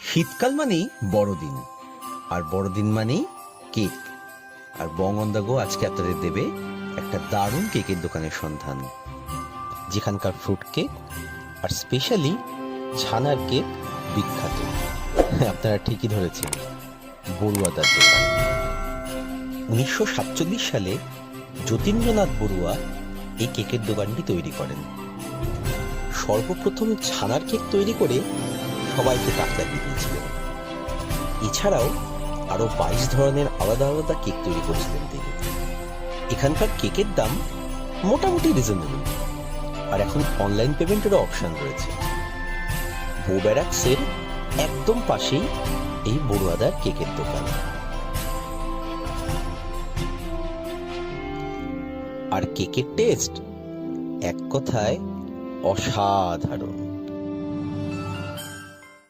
শীতকাল মানেই বড়দিন, আর বড়দিন মানেই কেক। আর বং অন দ্য গো আজকে আপনাদের দেবে একটা দারুণ কেকের দোকানের সন্ধান, যেখানকার ফ্রুট কেক আর স্পেশালি ছানার কেক বিখ্যাত। আপনারা ঠিকই ধরেছেন, বড়ুয়াদার দোকান। 1947 সালে যতীন্দ্রনাথ বড়ুয়া এই কেকের দোকানটি তৈরি করেন। সর্বপ্রথম ছানার কেক তৈরি করে সবাইকে তাক লাগিয়ে দিয়েছিলেন। এছাড়াও আরো 22 ধরনের আলাদা আলাদা কেক তৈরি করেছিলেন তিনি। এখানকার কেকের দাম মোটামুটি রিজনেবল, আর এখন অনলাইন পেমেন্টেরও অপশন রয়েছে। বো ব্যারাকসের একদম পাশেই এই বড়ুয়াদার কেকের দোকান। আর কেকের টেস্ট এক কথায় অসাধারণ।